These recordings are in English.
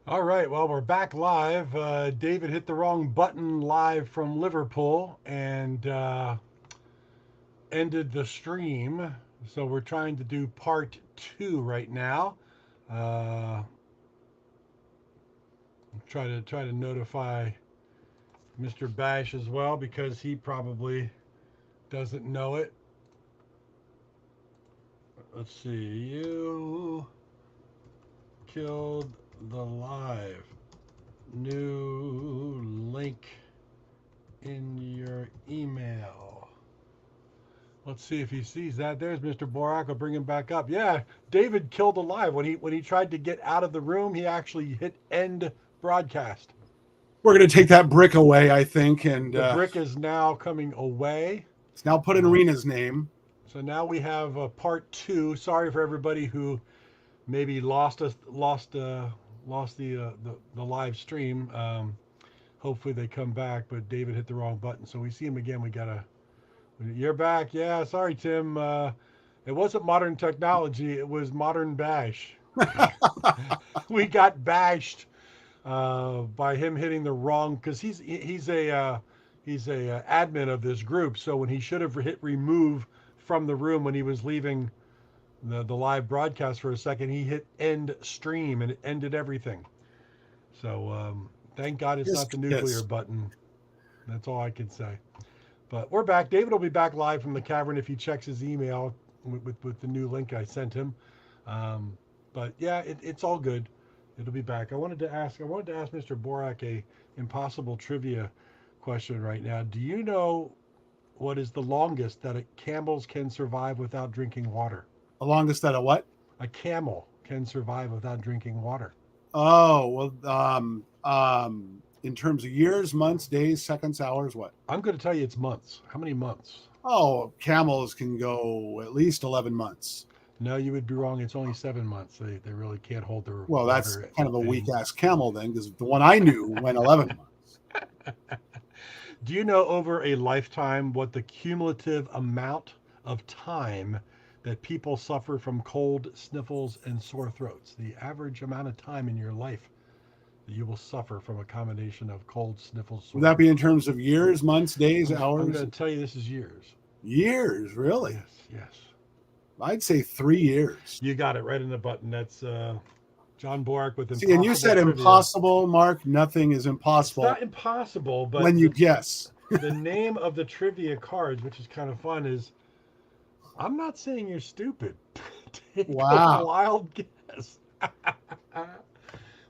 All right, well, we're back live. David hit the wrong button live from Liverpool and ended the stream. So we're trying to do part two right now. Uh, try to notify Mr. Bash as well because he probably doesn't know it. Let's see. You killed the live. New link in your email. Let's see if he sees that. There's Mr. Borak. I'll bring him back up. Yeah, David killed alive. When he tried to get out of the room, he actually hit end broadcast. We're going to take that brick away, I think, and The brick is now coming away. it's now put in Rena's name. So now we have part two. Sorry for everybody who maybe lost the live stream. Hopefully they come back, but David hit the wrong button. So we see him again. We gotta. You're back. Yeah. Sorry, Tim. It wasn't modern technology. It was modern bash. We got bashed by him hitting the wrong because he's a admin of this group. So when he should have hit remove from the room when he was leaving the live broadcast for a second, he hit end stream and it ended everything. So thank God it's Yes, not the nuclear yes. button. That's all I can say. But we're back. David will be back live from the cavern if he checks his email with the new link I sent him. But yeah, it's all good. It'll be back. I wanted to ask Mr. Borak a impossible trivia question right now. Do you know what is the longest that camels can survive without drinking water? The longest that a what? A camel can survive without drinking water. Oh, well, in terms of years, months, days, seconds, hours, what? I'm going to tell you it's months. How many months? Oh, camels can go at least 11 months. No, you would be wrong. It's only 7 months. They really can't hold their Well, that's water. kind of a weak And ass camel then, because the one I knew went 11 months. do you know over a lifetime what the cumulative amount of time that people suffer from cold, sniffles, and sore throats? The average amount of time in your life that you will suffer from a combination of cold, sniffles, Would sore that be in throats. terms of years, months, days, I'm hours? going to tell you this is years. Years, really? Yes, yes. I'd say 3 years. You got it right in the button. That's John Bork with See, and you impossible said trivia. impossible, Mark. Nothing is It's impossible not impossible, when but you guess. the name of the trivia cards, which is kind of fun, is I'm not saying you're stupid. Take a Wow. wild guess.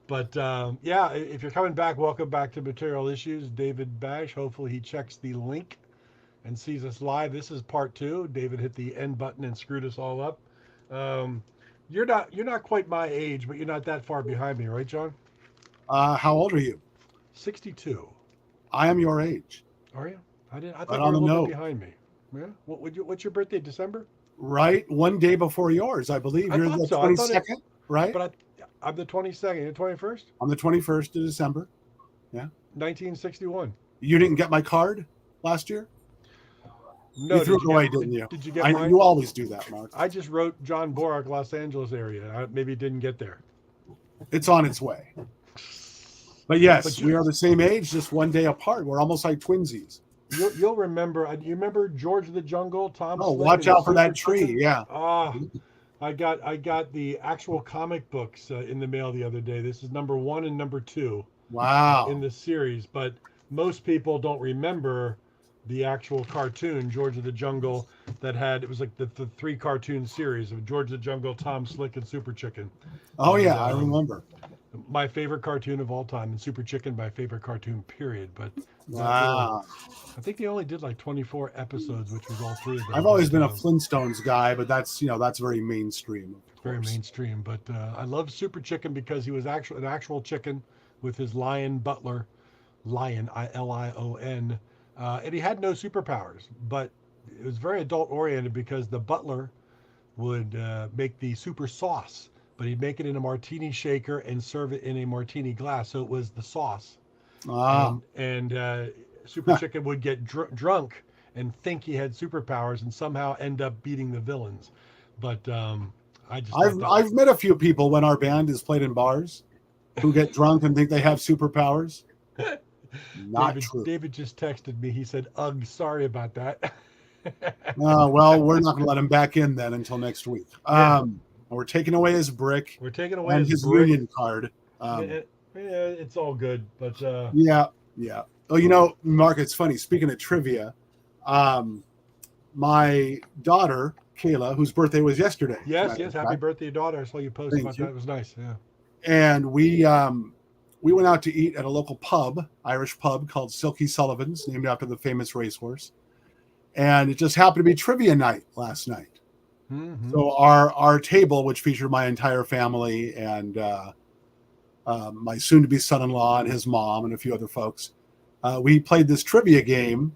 But yeah, if you're coming back, welcome back to Material Issues. David Bash. Hopefully he checks the link and sees us live. This is part two. David hit the end button and screwed us all up. Um, you're not quite my age, but you're not that far behind me, right, John? How old are you? 62. I am your age. Are you? I didn't. I Right thought you on were a the little bit note. behind me. Yeah. What's your birthday? December? Right? One day before yours, I believe. I You're thought the so. I thought it, 22nd, right? but I'm the 22nd. You're 21st. On the 21st of December. Yeah. 1961. You didn't get my card last year? You No, threw did it you get away, didn't you? did you get mine? You always do that, Mark. I just wrote John Borak, Los Angeles area. Maybe it didn't get there. It's on its way. But But yes, we are the same age, just one day apart. We're almost like twinsies. you'll remember. You remember George of the Jungle, Tom Oh, Slick, watch and the out for Super that tree. Chicken? Yeah. Ah, I got the actual comic books in the mail the other day. This is number one and number two in Wow. the series, but most people don't remember the actual cartoon George of the Jungle that had it was like the three cartoon series of George of the Jungle, Tom Slick, and Super Chicken. Oh, And yeah, I remember. my favorite cartoon of all time, and Super Chicken my favorite cartoon period. But that Wow. I think they only did like 24 episodes, which was all three of them. I've always But been a Flintstones guy, but that's very mainstream, of very course. mainstream. But I love Super Chicken because he was an actual chicken with his lion butler, Lion Lion, and he had no superpowers. But it was very adult oriented because the butler would make the super sauce, but he'd make it in a martini shaker and serve it in a martini glass. So it was the sauce, Ah, and Super Chicken would get drunk and think he had superpowers and somehow end up beating the villains. But I just thought I've that I've met a few people when our band has played in bars. who get drunk and think they have superpowers. Not true. David just texted me. He said, "Ugh, sorry about that." Well, we're not going to let him back in then until next week. Yeah. We're taking away his brick. We're taking away and his brick. union card. Yeah, it's all good, but yeah. Oh, Mark, it's funny. Speaking of trivia, my daughter Kayla, whose birthday was yesterday. Yes, happy birthday, daughter! I saw you post about that. It was nice. Yeah. And we went out to eat at a local pub, Irish pub called Silky Sullivan's, named after the famous racehorse. And it just happened to be trivia night last night. Mm-hmm. So our table, which featured my entire family and my soon-to-be son-in-law and his mom and a few other folks, we played this trivia game,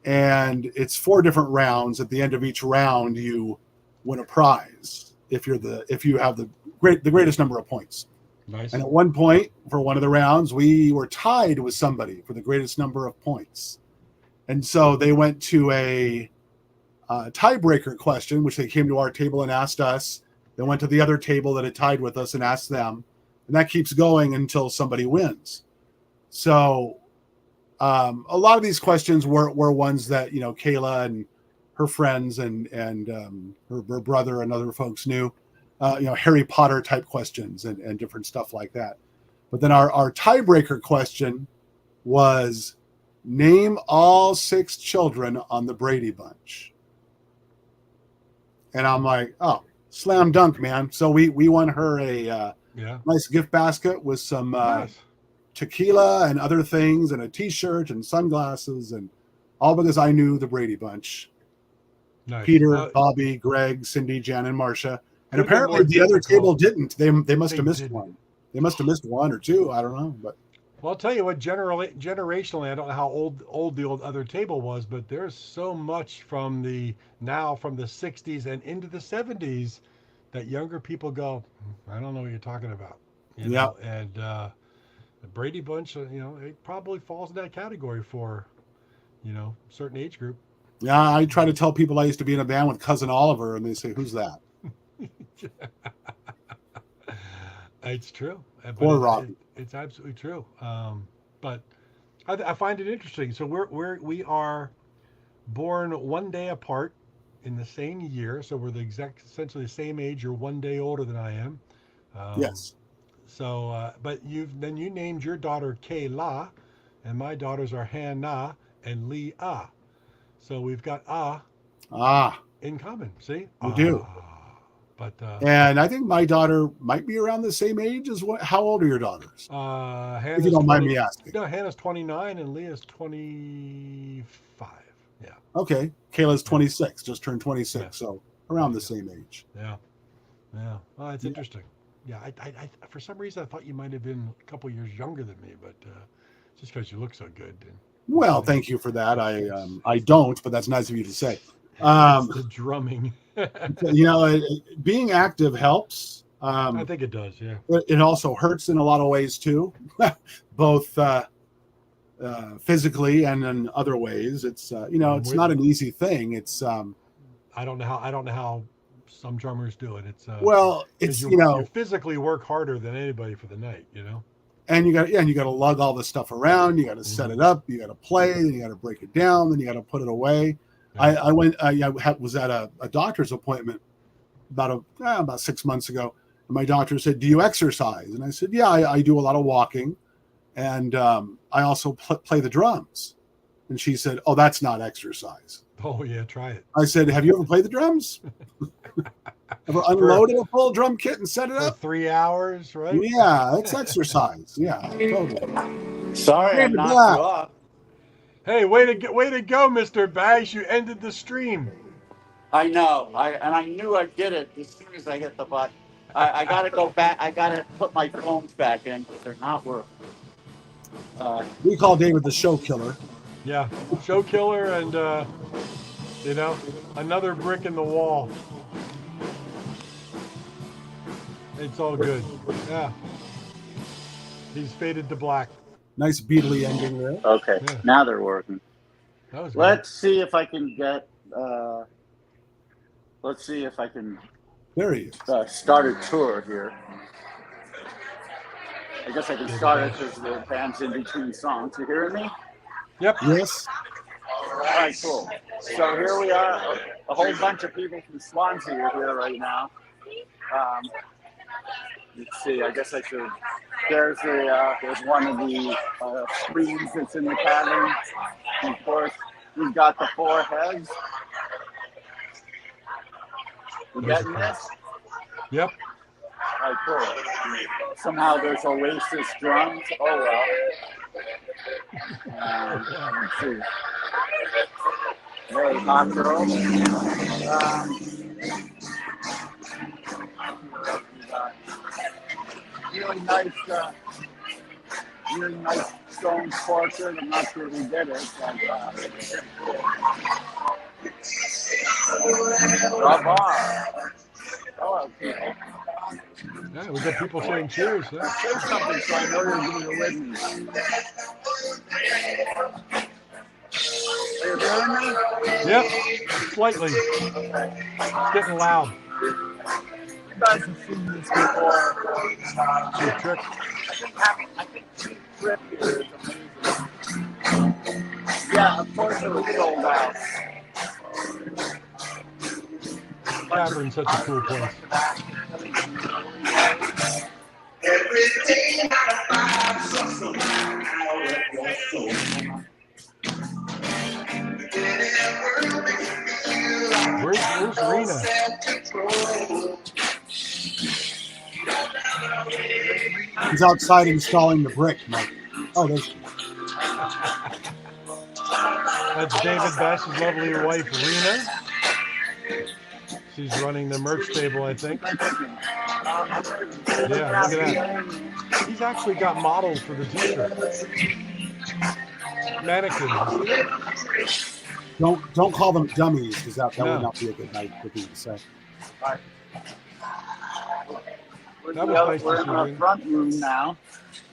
and it's 4 different rounds. At the end of each round, you win a prize if you have the greatest number of points. Nice. And at one point, for one of the rounds, we were tied with somebody for the greatest number of points. And so they went to a tiebreaker question, which they came to our table and asked us. They went to the other table that had tied with us and asked them. And that keeps going until somebody wins. So a lot of these questions were ones that, Kayla and her friends and her brother and other folks knew. Harry Potter type questions and different stuff like that. But then our tiebreaker question was, name all 6 children on the Brady Bunch. And I'm like, oh, slam dunk, man. So we won her a nice gift basket with some tequila and other things and a T-shirt and sunglasses, and all because I knew the Brady Bunch. Nice. Peter, Bobby, Greg, Cindy, Jan, and Marcia. And apparently the other table didn't. They must have missed one. They must have missed 1 or 2. I don't know. But well, I'll tell you what. Generationally, I don't know how old the other table was, but there's so much from the 60s and into the 70s that younger people go, I don't know what you're talking about. You know? And the Brady Bunch, it probably falls in that category for, certain age group. Yeah, I try to tell people I used to be in a band with Cousin Oliver, and they say, "Who's that?" It's true. Poor Robbie. It's absolutely true. But I find it interesting. So we are born one day apart in the same year. So we're essentially the same age. You're 1 day older than I am. Yes. So, but you named your daughter Kayla, and my daughters are Hannah and Leah. So we've got in common. See, we do. But and I think my daughter might be around the same age as what? How old are your daughters? Hannah's if you don't mind me asking. No, Hannah's 29 and Leah's 25. Yeah. Okay. Kayla's 26, just turned 26, so around the same age. Yeah. Well, it's interesting. Yeah, I for some reason I thought you might have been a couple years younger than me, but just because you look so good. Well, thank you for that. I don't, but that's nice of you to say. The drumming. Being active helps. I think it does, yeah. It also hurts in a lot of ways too, both physically and in other ways. It's it's not an easy thing. It's I don't know how some drummers do it. It's it's you physically work harder than anybody for the night, And you got to lug all this stuff around. You got to set it up. You got to play. Then you got to break it down. Then you got to put it away. Yeah. I was at a doctor's appointment about 6 months ago. And my doctor said, "Do you exercise?" And I said, "Yeah, I do a lot of walking, and I also play the drums." And she said, "Oh, that's not exercise." Oh yeah, try it. I said, "Have you ever played the drums? Ever unloaded a full drum kit and set it up? 3 hours, right?" Yeah, it's exercise. Yeah, totally. Sorry, I'm not off. Hey, way to go, Mr. Bags. You ended the stream. I know. I knew I'd get it as soon as I hit the button. I got to go back. I got to put my phones back in because they're not working. We call David the show killer. Yeah, show killer and, another brick in the wall. It's all good. Yeah. He's faded to black. Nice beatly ending there. Okay, Now they're working. That was Let's see if I can get. Let's see if I can. There he is. Start a tour here. I guess I can start it because the band's in between songs. You hearing me? Yep. Yes. All right, cool. So here we are. A whole bunch of people from Swansea are here right now. Let's see. I guess I should. There's one of the screens that's in the cavern. And of course, we've got the four heads. You getting this? Yep. All right, cool. Somehow there's Oasis drums. Oh well. Let's see. Hey, hot girl. Really nice stone portrait. I'm not sure who did it, but hello, people. Yeah, we got people saying cheers. Yeah. Say something so I know you're doing it with me. Are you hearing me? Yep, slightly. It's getting loud. You guys have seen this before. See a trick? I think Trip here is amazing. Yeah, of course it was sold out. Cavern's such a cool place. Where's Rena? He's outside installing the brick, Mike. Oh, there's. That's David Bass's lovely wife, Rena. She's running the merch table, I think. Yeah, look at that. He's actually got models for the t-shirt. Mannequins. Don't call them dummies, because that would not be a good night for me to say. That was nice We're in our front room now.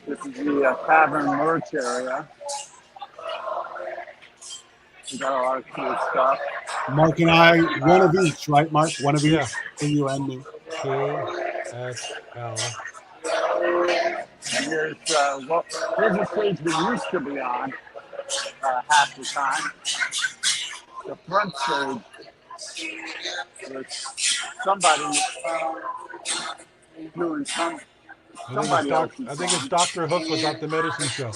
This is the tavern merch area. We got a lot of cool stuff. Mark and I, one of each, right, Mark? One of each Yeah. for you and me. XL. Here's a stage we used to be on half the time. The front stage was somebody doing some. I think it's Dr. Hook without the medicine show.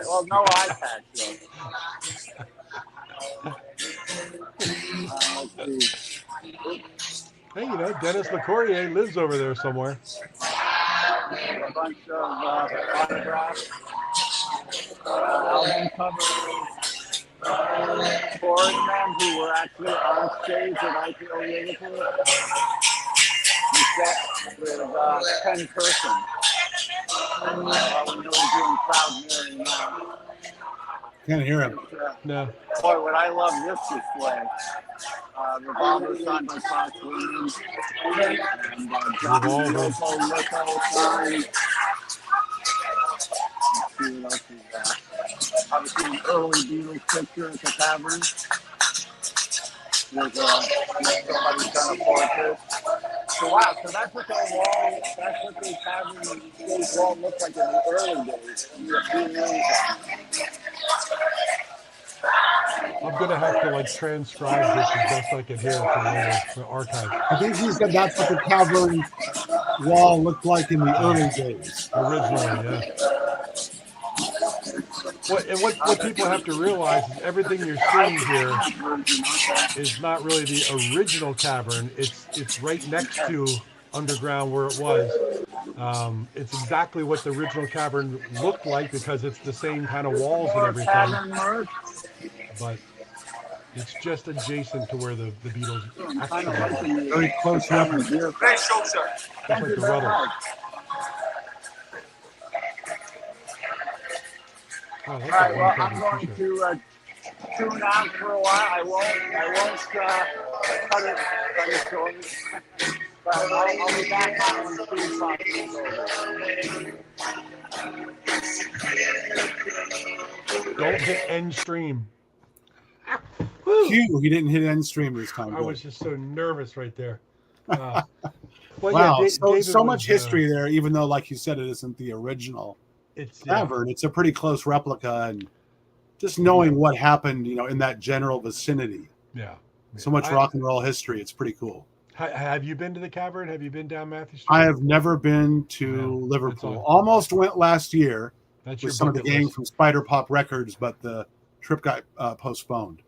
Well, no iPad show. Let's see. Hey, you know, Dennis LeCourrier lives over there somewhere. A bunch of autographs, album covers, foreign who were actually on stage at IPO Liverpool. We sat with 10 persons. We know we're doing Proud Mary now. Can't hear him. No. Boy, what I love this display. Revolver signed by Fox Williams. And John Lithgow signed. Let's see what else is that. Obviously, an early Beatles picture at the tavern. There's somebody's done a portrait. So wow, so that's what the wall, that's what the tavern stage wall looked like in the early days. I'm gonna have to like transcribe this as best I can hear for later for the archive. I think he said that's what the tavern wall looked like in the early days. Originally, yeah. What people have to realize is everything you're seeing here is not really the original cavern. It's right next to underground where it was. It's exactly what the original cavern looked like because it's the same kind of walls and everything. But it's just adjacent to where the Beatles actually were. Very close reference. Great show, sir. Just like the Rebels. Oh, all right, well, I'm going to tune out for a while. I won't cut it short. But I'll be back on the stream talking. Don't hit end stream. Q, he didn't hit end stream this time. I was just so nervous right there. Well, yeah, Wow, so David so was. much history there, even though, like you said, it isn't the original It's cavern. It's a pretty close replica, and just Yeah. knowing what happened, in that general vicinity. Yeah. So much rock and roll history. It's pretty cool. Have you been to the cavern? Have you been down Matthew Street? I have never been to Yeah, Liverpool. Almost went last year That's with your some of the bucket gang list. from Spider Pop Records, but the trip got postponed.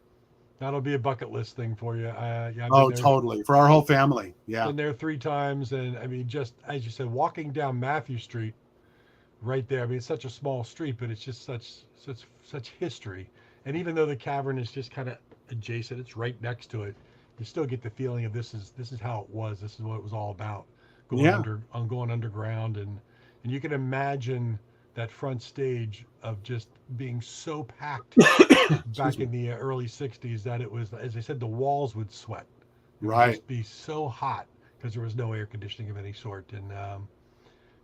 That'll be a bucket list thing for you. Yeah, I've Oh, been there, totally. For our whole family. Yeah. been there 3 times, and I mean, just as you said, walking down Matthew Street, right there. I mean, it's such a small street, but it's just such history. And even though the cavern is just kind of adjacent, it's right next to it. You still get the feeling of this is how it was. This is what it was all about. Yeah. Going underground, and you can imagine that front stage of just being so packed back in the early '60s that it was, as I said, the walls would sweat. It would Right. just be so hot because there was no air conditioning of any sort, and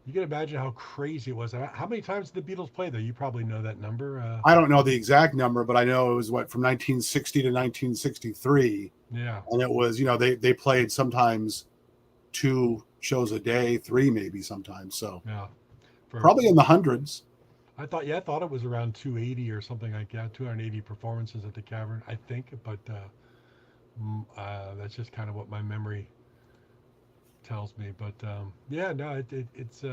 you can imagine how crazy it was. How many times did the Beatles play there? You probably know that number. I don't know the exact number, but I know it was from 1960 to 1963. Yeah. And it was, they played sometimes 2 shows a day, 3 maybe sometimes. So Yeah. probably in the hundreds. I thought it was around 280 or something like that. 280 performances at the Cavern, I think. But that's just kind of what my memory tells me. But yeah, no, it's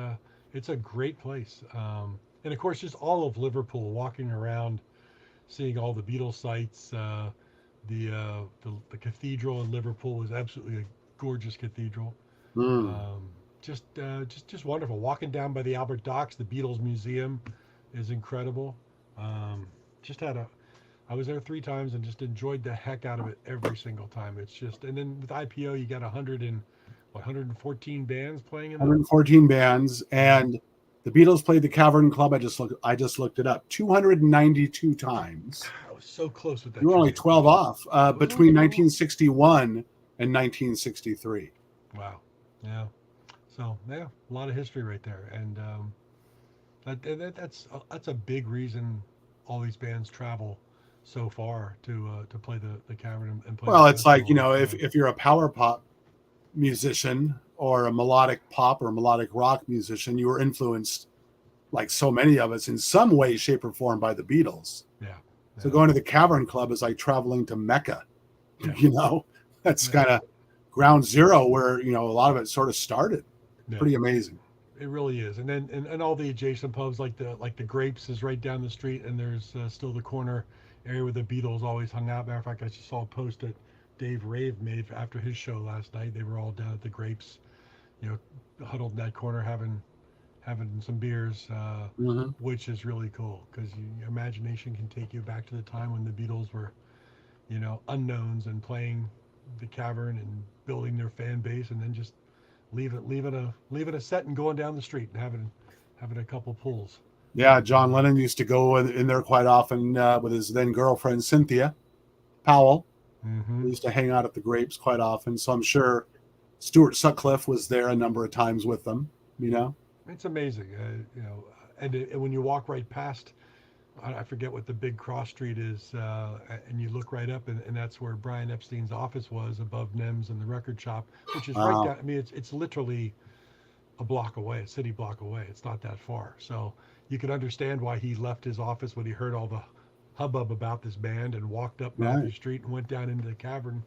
a great place. And of course, just all of Liverpool, walking around, seeing all the Beatles sites. The cathedral in Liverpool is absolutely a gorgeous cathedral. Just wonderful. Walking down by the Albert Docks, the Beatles Museum is incredible. I was there 3 times and just enjoyed the heck out of it every single time. It's just, and then with IPO, you got 114 bands playing in there. 114 bands, and the Beatles played the Cavern Club. I just looked it up 292 times. I was so close with that. You were only 12 off between 1961 and 1963. Wow. Yeah. So yeah, a lot of history right there, and that's a big reason all these bands travel so far to play the Cavern and play. Well, it's like, if you're a power pop musician or a melodic pop or melodic rock musician, you were influenced, like so many of us, in some way, shape, or form by the Beatles. Yeah. So going to the Cavern Club is like traveling to Mecca. Yeah. That's kind of ground zero where a lot of it sort of started. Yeah. Pretty amazing. It really is. And then and all the adjacent pubs, like the Grapes is right down the street, and there's still the corner area where the Beatles always hung out. Matter of fact, I just saw a post that Dave Rave made after his show last night. They were all down at the Grapes, huddled in that corner having some beers, which is really cool because your imagination can take you back to the time when the Beatles were, unknowns and playing the Cavern and building their fan base, and then just leaving a set and going down the street and having a couple pulls. Yeah, John Lennon used to go in there quite often with his then girlfriend Cynthia Powell. Mm-hmm. We used to hang out at the Grapes quite often, so I'm sure Stuart Sutcliffe was there a number of times with them. It's amazing, and when you walk right past, I forget what the big cross street is, and you look right up, and that's where Brian Epstein's office was, above NEMS and the record shop, which is right down. I mean, it's literally a city block away. It's not that far, so you can understand why he left his office when he heard all the hubbub about this band and walked up Matthew Street and went down into the Cavern,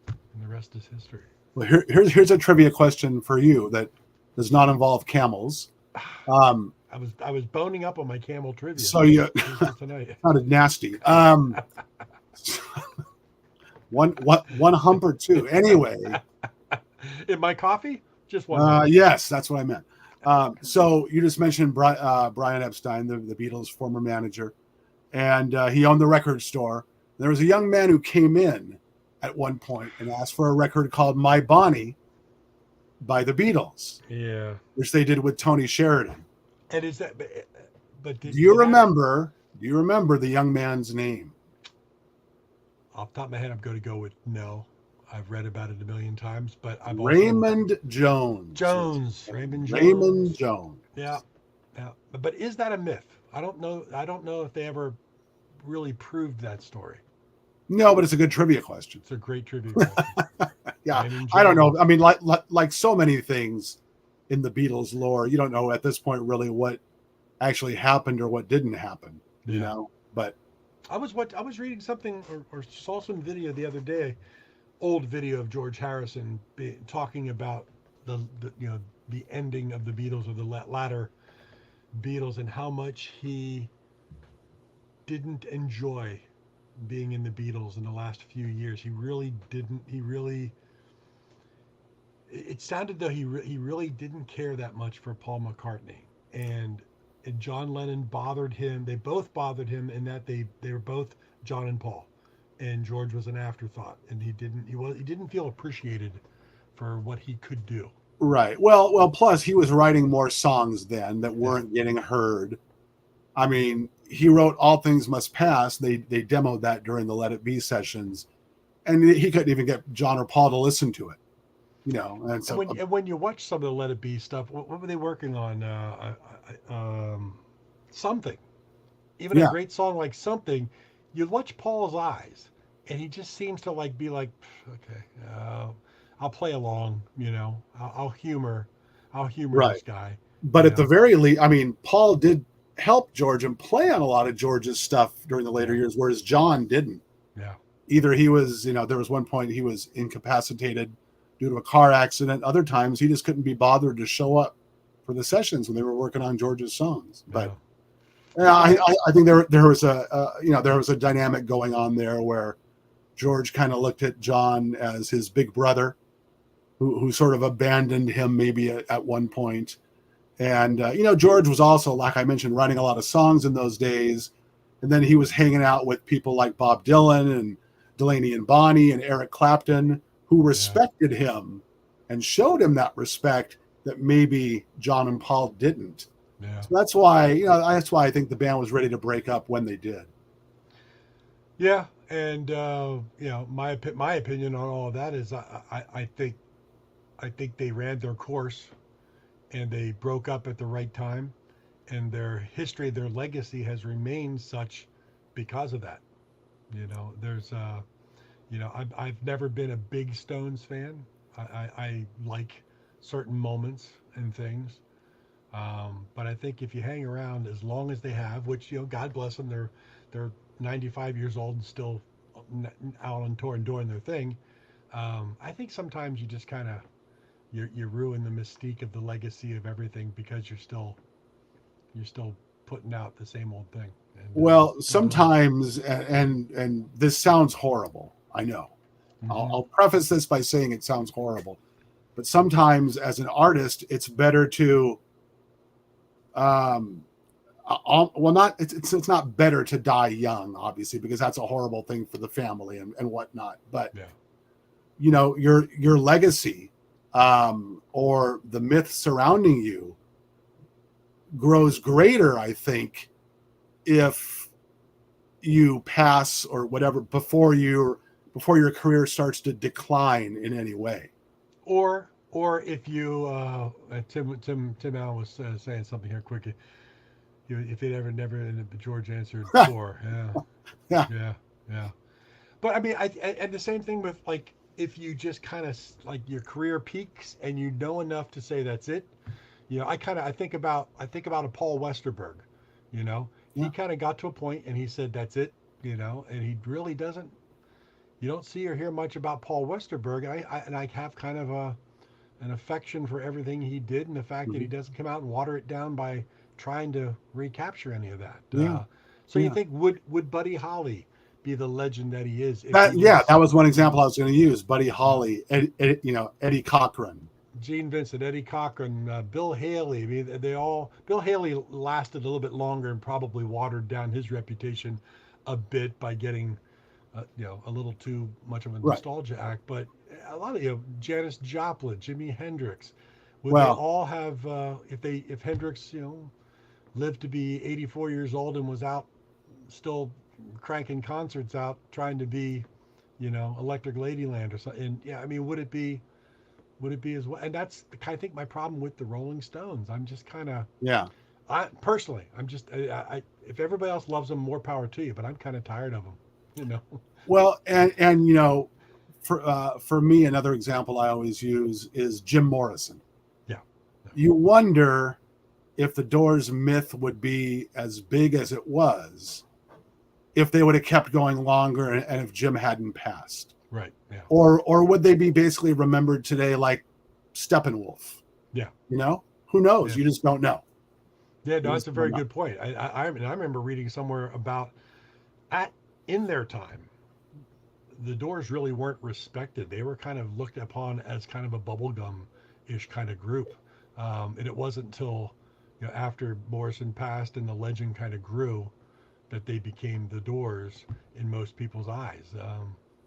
and the rest is history. Well, here's a trivia question for you that does not involve camels. I was boning up on my camel trivia. So you tonight sounded nasty. One hump or two. Anyway, in my coffee, just one. Yes, that's what I meant. So you just mentioned Brian Epstein, the Beatles' former manager, and he owned the record store. There was a young man who came in at one point and asked for a record called My Bonnie by the Beatles. Yeah, which they did with Tony Sheridan. And is that? But do you remember the young man's name? Off the top of my head, I'm going to go with no. I've read about it a million times, but I've Raymond Jones. Raymond Jones. Yeah. But is that a myth? I don't know if they ever really proved that story. No, but it's a good trivia question. It's a great trivia question. Yeah, And I don't know. enjoyable. I mean, like so many things in the Beatles lore, you don't know at this point really what actually happened or what didn't happen. You Yeah. know, but I was reading something or saw some video the other day, old video of George Harrison talking about the the ending of the Beatles, or the latter Beatles, and how much he didn't enjoy being in the Beatles in the last few years. He really didn't. He really. It sounded though he really didn't care that much for Paul McCartney, and John Lennon bothered him. They both bothered him in that they were both John and Paul, and George was an afterthought, and he didn't feel appreciated for what he could do. right. Well. Plus, he was writing more songs then that Yeah. weren't getting heard. I mean, he wrote "All Things Must Pass." They demoed that during the Let It Be sessions, and he couldn't even get John or Paul to listen to it. You know, and And so when you watch some of the Let It Be stuff, what were they working on? Something. Even a yeah, great song like Something, you watch Paul's eyes, and he just seems to like be like, okay, I'll play along. I'll humor right. this guy. But You at the know, very least, I mean, Paul did help George and play on a lot of George's stuff during the later yeah, years, whereas John didn't. yeah, Either he was, there was one point he was incapacitated due to a car accident. Other times he just couldn't be bothered to show up for the sessions when they were working on George's songs. yeah. But yeah, I think there was there was a dynamic going on there where George kind of looked at John as his big brother, who sort of abandoned him maybe at one point. And George was also, like I mentioned, writing a lot of songs in those days, and then he was hanging out with people like Bob Dylan and Delaney and Bonnie and Eric Clapton, who Yeah. respected him and showed him that respect that maybe John and Paul didn't. Yeah. So that's why I think the band was ready to break up when they did. Yeah, and my opinion on all of that is I think they ran their course, and they broke up at the right time, and their history, their legacy has remained such because of that. There's I've never been a big Stones fan. I like certain moments and things, but I think if you hang around as long as they have, which God bless them, they're 95 years old and still out on tour and doing their thing. I think sometimes you just kind of you ruin the mystique of the legacy of everything because you're still putting out the same old thing. And Well, don't like it. sometimes, and this sounds horrible. I know. Mhm. I'll preface this by saying it sounds horrible, but sometimes as an artist, it's better to, not it's not better to die young, obviously, because that's a horrible thing for the family and whatnot. But Yeah. your legacy, or the myth surrounding you, grows greater, I think, if you pass or whatever before your career starts to decline in any way. Or if you Tim Allen was saying something here quickly. If it ever never ended, George answered four. Yeah, Yeah, yeah, yeah. But I mean, and the same thing with, like, if you just kind of like your career peaks and you know enough to say that's it. I think about a Paul Westerberg. He yeah, kind of got to a point and he said that's it. And he really doesn't. You don't see or hear much about Paul Westerberg. And I have kind of an affection for everything he did, and the fact that he mhm, doesn't come out and water it down by trying to recapture any of that. yeah, So you yeah. think, would Buddy Holly be the legend that he is if he That was was one example I was going to use. Buddy Holly, Eddie Cochran. Gene Vincent, Eddie Cochran, Bill Haley? I mean, Bill Haley lasted a little bit longer and probably watered down his reputation a bit by getting a little too much of a Right. nostalgia act. But a lot of Janis Joplin, Jimi Hendrix, would they Well, all have if Hendrix lived to be 84 years old and was out still cranking concerts out trying to be Electric Ladyland or something? And yeah, I mean, would it be as well? And that's I think my problem with the Rolling Stones. I'm just kind of yeah. I personally I'm just if everybody else loves them, more power to you. But I'm kind of tired of them. You know. Well, and you know, for me, another example I always use is Jim Morrison. Yeah. You wonder if the Doors myth would be as big as it was if they would have kept going longer and if Jim hadn't passed. Right. Yeah. Or would they be basically remembered today like Steppenwolf? Yeah. You know, who knows? Yeah. You just don't know. Yeah, no, that's a very good point. I remember reading somewhere about in their time, the Doors really weren't respected. They were kind of looked upon as kind of a bubblegum-ish kind of group. And it wasn't until, after Morrison passed and the legend kind of grew that they became the Doors in most people's eyes.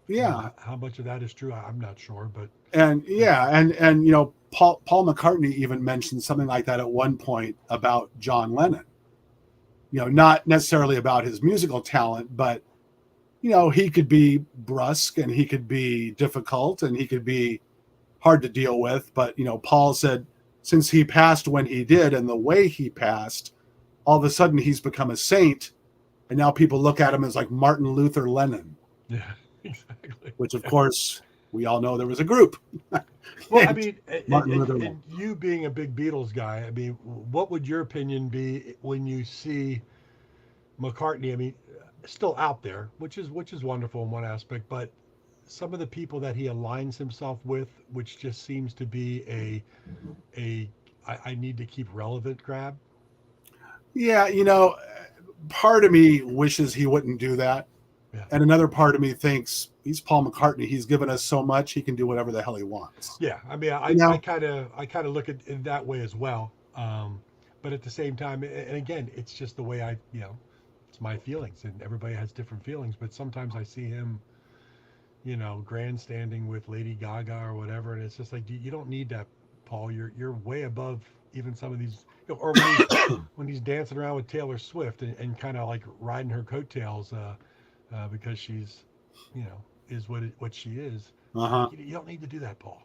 Yeah. How much of that is true, I'm not sure, but and Paul McCartney even mentioned something like that at one point about John Lennon. Not necessarily about his musical talent, but he could be brusque and he could be difficult and he could be hard to deal with. But Paul said since he passed when he did and the way he passed, all of a sudden he's become a saint, and now people look at him as like Martin Luther Lennon. Yeah. Exactly. Which, of course, we all know there was a group. Well, I mean, and you being a big Beatles guy, I mean, what would your opinion be when you see McCartney? I mean, still out there, which is wonderful in one aspect, but some of the people that he aligns himself with, which just seems to be I need to keep relevant grab. Yeah, part of me wishes he wouldn't do that. Yeah. And another part of me thinks he's Paul McCartney. He's given us so much, he can do whatever the hell he wants. Yeah, I mean, I kind of look at it that way as well. But at the same time, and again, it's just the way it's my feelings, and everybody has different feelings. But sometimes I see him, grandstanding with Lady Gaga or whatever, and it's just like you don't need that, Paul. You're way above even some of these. Or when he's dancing around with Taylor Swift and kind of like riding her coattails. Because she's, is what she is. Uh-huh. You don't need to do that, Paul.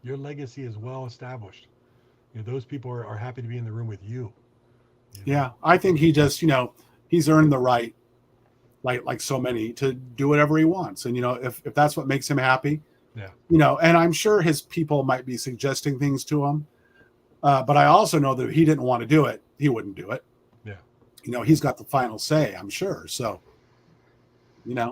Your legacy is well established. Those people are happy to be in the room with you. Yeah, I think he just, he's earned the right, like so many, to do whatever he wants. And if that's what makes him happy, yeah. And I'm sure his people might be suggesting things to him, but I also know that if he didn't want to do it, he wouldn't do it. Yeah. He's got the final say, I'm sure. So. Yeah.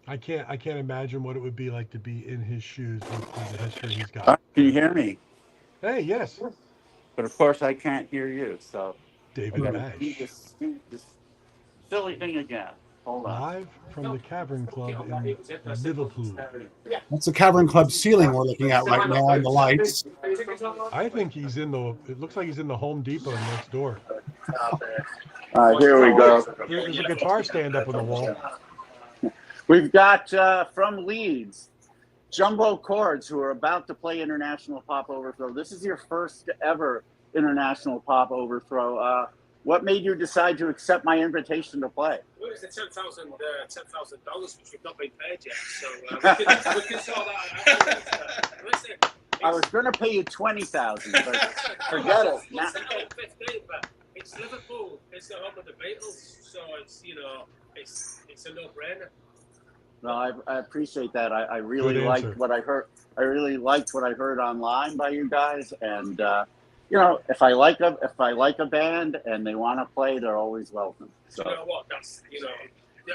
I can't imagine what it would be like to be in his shoes with the history he's got. Can you hear me? Hey, yes. But of course I can't hear you, so David Nash. Do this silly thing again. Hold on. Live from the Cavern Club in Liverpool. That's the Cavern Club ceiling we're looking at right now, and the lights. I think it looks like he's in the Home Depot next door. Here we go. There's a guitar stand up on the wall. We've got from Leeds, Jumbo Chords, who are about to play International Pop Overthrow. This is your first ever International Pop Overthrow. What made you decide to accept my invitation to play? Well, it's the $10,000, which we've not been paid yet, so we can sort that out. Listen, I was going to pay you $20,000, but forget it. But it's Liverpool. It's the home of the Beatles, so it's it's a no-brainer. No, I appreciate that. I really liked what I heard. I really liked what I heard online by you guys, and if I like a band and they want to play, they're always welcome. So you know what? That's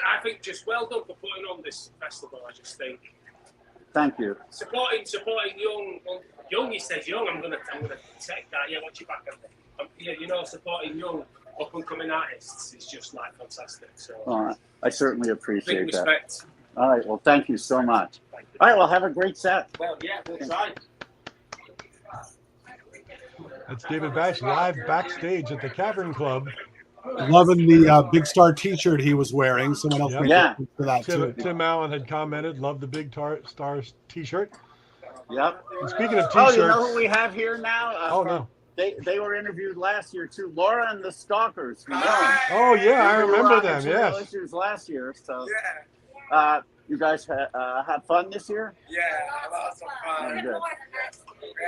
I think just well done for putting on this festival. I just think. Thank you. Supporting young. Young, he says young. I'm gonna take that. Yeah, watch your back. Supporting young up and coming artists is just like fantastic. So. All right. I certainly appreciate big that. Respect. All right. Well, thank you so much. All right. Well, have a great set. Well, yeah, we'll try. That's David Bash live backstage at the Cavern Club. Loving the Big Star T-shirt he was wearing. Someone else for that too. Tim Allen had commented, "Love the Big Stars T-shirt." Yep. And speaking of T-shirts, you know who we have here now? No. They were interviewed last year too. Laura and the Stalkers. Oh yeah, I remember them. Yes. Issues last year. So. Yeah. You guys had fun this year? Yeah, a lot of fun. Good.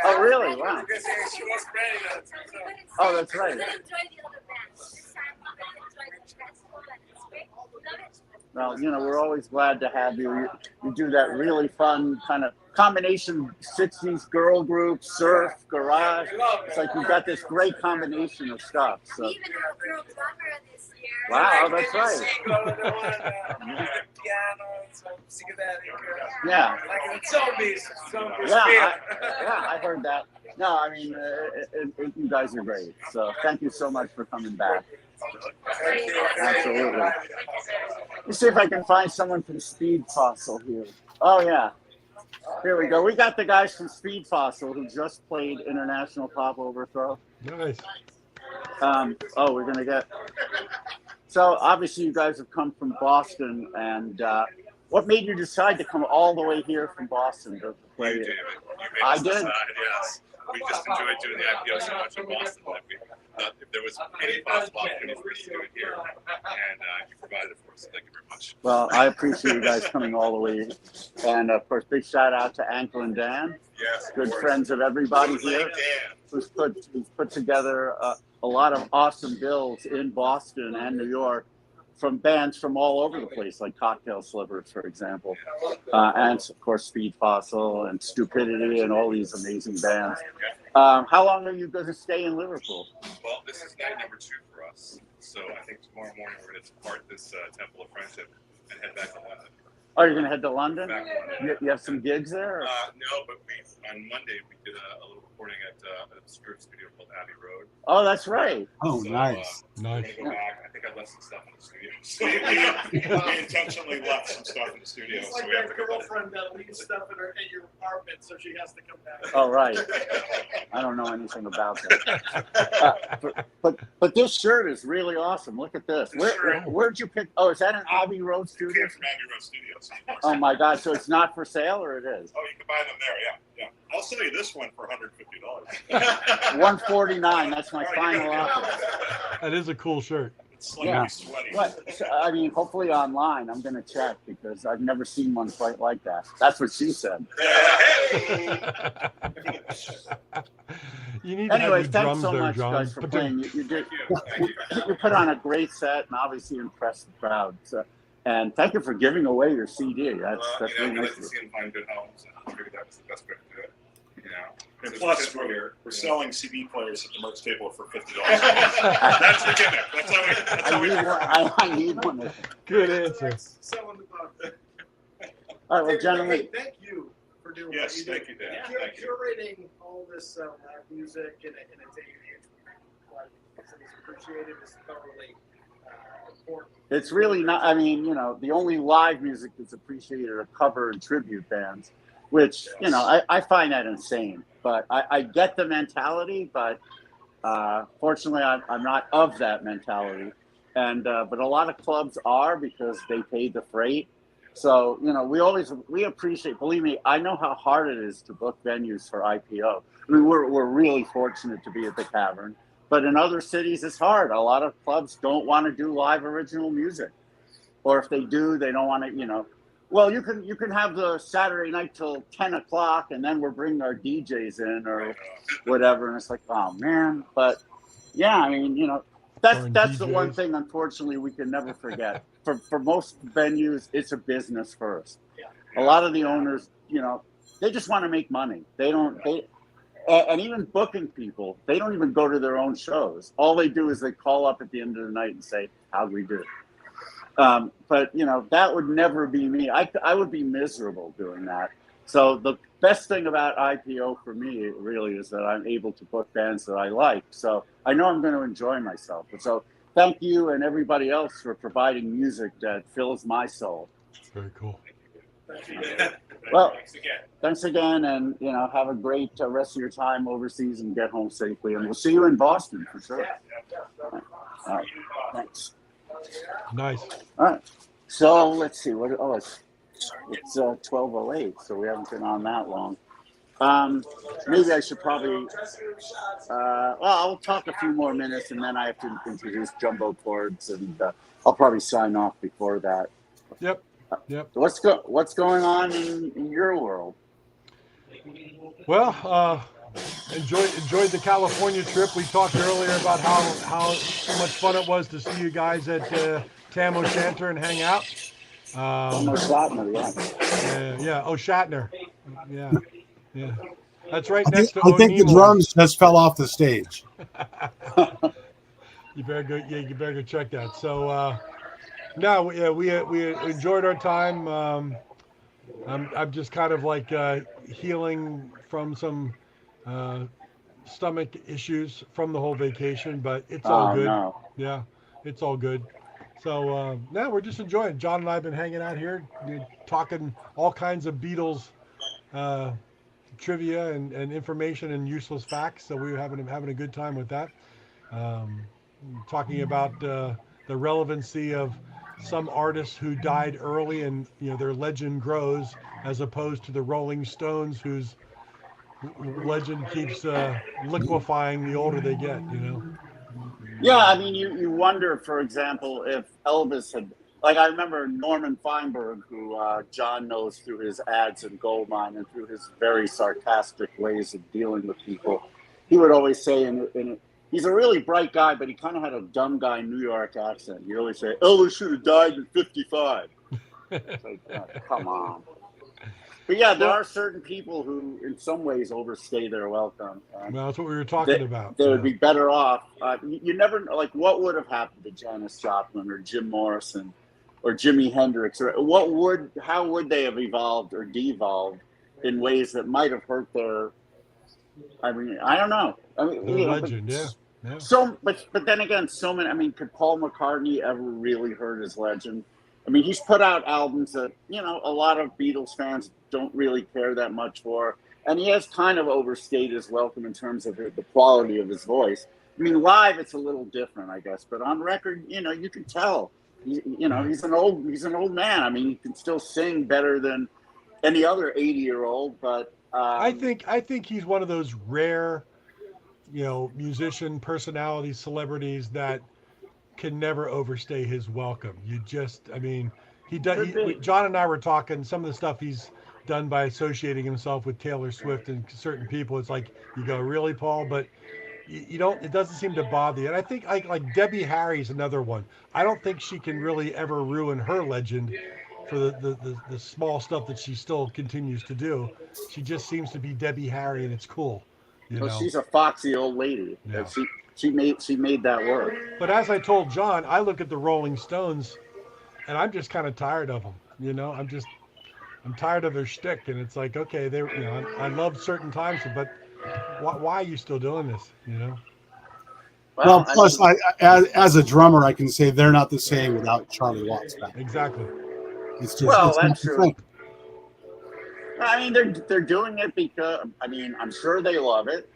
Oh, really? Wow. Because she was great. Oh, that's right. Well, we're always glad to have you. You do that really fun kind of combination 60s girl group, surf, garage. It's like you've got this great combination of stuff. So. We even have a girl drummer this year. Wow, that's right. Yeah. Yeah, I heard that. No, I mean, you guys are great. So thank you so much for coming back. Absolutely. Let's see if I can find someone from Speed Fossil here. Oh, yeah. Here we go. We got the guys from Speed Fossil who just played International Pop Overthrow. Nice. We're going to get... So, obviously, you guys have come from Boston, and what made you decide to come all the way here from Boston to play? You, David. You I made us did. decide, yes. We just enjoyed doing the IPO so much in Boston that we thought if there was any possible opportunity for us to do it here, and you provided it for us. Thank you very much. Well, I appreciate you guys coming all the way. And, of course, big shout out to Ankle and Dan. Yes, Good friends of everybody here. Who's put together a lot of awesome bills in Boston and New York from bands from all over the place, like Cocktail Slivers, for example. And, of course, Speed Fossil and Stupidity and all these amazing bands. How long are you going to stay in Liverpool? Well, this is night number 2 for us. So I think tomorrow morning we're going to depart this Temple of Friendship and head back to London. Oh, you're going to head to London? Back to London. You have some gigs there? Or? No, but on Monday we did a little recording at a studio called Abbey Road. Oh, that's right. Oh, So, nice. Nice. We're going to go back. I think I left some stuff in the studio. So we intentionally left some stuff in the studio. It's So like we have that to go girlfriend that leaves stuff in your apartment, so she has to come back. Oh, right. I don't know anything about that. But this shirt is really awesome. Look at this. Where'd you pick? Oh, is that an Abbey Road It studio? came from Abbey Road Studios. Oh my God! So it's not for sale, or it is? Oh, you can buy them there. Yeah. I'll sell you this one for $150. $149. That's my final offer. That is a cool shirt. It's slightly Yeah. sweaty. What? So, I mean, hopefully online. I'm going to check because I've never seen one quite like that. That's what she said. You need to Anyway, have thanks drums so there, much, John. guys, for Put playing. them- You did. Thank you. You put on a great set and obviously impressed the crowd. So, and thank you for giving away your CD. That's really We nice. like to see them find good homes, and I figured that was the best way to do it. And plus, we're selling CD players at the merch table for $50. That's the gimmick. That's how we. I need one. Good answer. Selling the book. All right, well, gentlemen. Hey, thank you for doing what Yes, you do. thank you, Dan. Cur- Thank you. Curating all this live music in a day and age when it's appreciated is thoroughly important. It's really not. I mean, the only live music that's appreciated are cover and tribute bands, which I find that insane. But I get the mentality, but fortunately, I'm not of that mentality. And but a lot of clubs are because they paid the freight. So we appreciate. Believe me, I know how hard it is to book venues for IPO. I mean, we're really fortunate to be at the Cavern. But in other cities, it's hard. A lot of clubs don't want to do live original music. Or if they do, they don't want to, well, you can have the Saturday night till 10 o'clock and then we're bringing our DJs in or whatever. And it's like, oh, man. But, yeah, I mean, that's the one thing, unfortunately, we can never forget. For most venues, it's a business first. A lot of the owners, they just want to make money. And even booking people, they don't even go to their own shows. All they do is they call up at the end of the night and say, how'd we do? But, that would never be me. I would be miserable doing that. So the best thing about IPO for me really is that I'm able to book bands that I like. So I know I'm going to enjoy myself. So thank you and everybody else for providing music that fills my soul. Very cool. Well, thanks again, and have a great rest of your time overseas and get home safely. And we'll see you in Boston for sure. All right. Thanks. Nice. All right. So let's see. It's 12:08, so we haven't been on that long. Maybe I should probably. I'll talk a few more minutes, and then I have to introduce Jumbo Chords, and I'll probably sign off before that. Yep. What's going on in your world? Well, enjoyed the California trip. We talked earlier about how much fun it was to see you guys at Tam O'Shanter and hang out. Almost Shatner, yeah. Yeah. Oh, Shatner. Yeah. Yeah. That's right I next think, to I think the O'Neill. drums just fell off the stage. You better go. Yeah, you better go check that. So, no, yeah, we enjoyed our time. I'm just kind of like healing from some stomach issues from the whole vacation, but it's all Oh good. no. Yeah, it's all good. So no, we're just enjoying. John and I have been hanging out here, talking all kinds of Beatles uh, trivia and information and useless facts. So we were having a good time with that. Um, Talking about the relevancy of some artists who died early and their legend grows, as opposed to the Rolling Stones whose legend keeps liquefying the older they get. Yeah, I mean, you wonder, for example, if Elvis had, like, I remember Norman Feinberg, who John knows through his ads in Goldmine and through his very sarcastic ways of dealing with people. He would always say, he's a really bright guy, but he kind of had a dumb guy New York accent. He'd always say, Elvis should have died at 55. It's like, come on. But yeah, there are certain people who, in some ways, overstay their welcome. Well, that's what we were talking about. They would be better off. You never know, like, what would have happened to Janis Joplin or Jim Morrison or Jimi Hendrix, or how would they have evolved or devolved in ways that might have hurt their? I mean, I don't know. I mean, the legend, yeah. So, but then again, so many. I mean, could Paul McCartney ever really hurt his legend? I mean, he's put out albums that, a lot of Beatles fans don't really care that much for. And he has kind of overstayed his welcome in terms of the quality of his voice. I mean, live, it's a little different, I guess. But on record, you can tell. He's an old man. I mean, he can still sing better than any other 80-year-old. But I think he's one of those rare, musician personalities, celebrities that can never overstay his welcome. He does. John and I were talking some of the stuff he's done by associating himself with Taylor Swift and certain people. It's like, you go, really, Paul? But you don't. It doesn't seem to bother you. And I think like Debbie Harry's another one. I don't think she can really ever ruin her legend for the small stuff that she still continues to do. She just seems to be Debbie Harry, and it's cool. She's a foxy old lady. Yeah. She made that work. But as I told John, I look at the Rolling Stones, and I'm just kind of tired of them. I'm tired of their shtick, and it's like, okay, I love certain times, but why are you still doing this? Well, plus, as a drummer, I can say they're not the same without Charlie Watts back. Exactly. It's just that's true. I mean, they're doing it because, I'm sure they love it.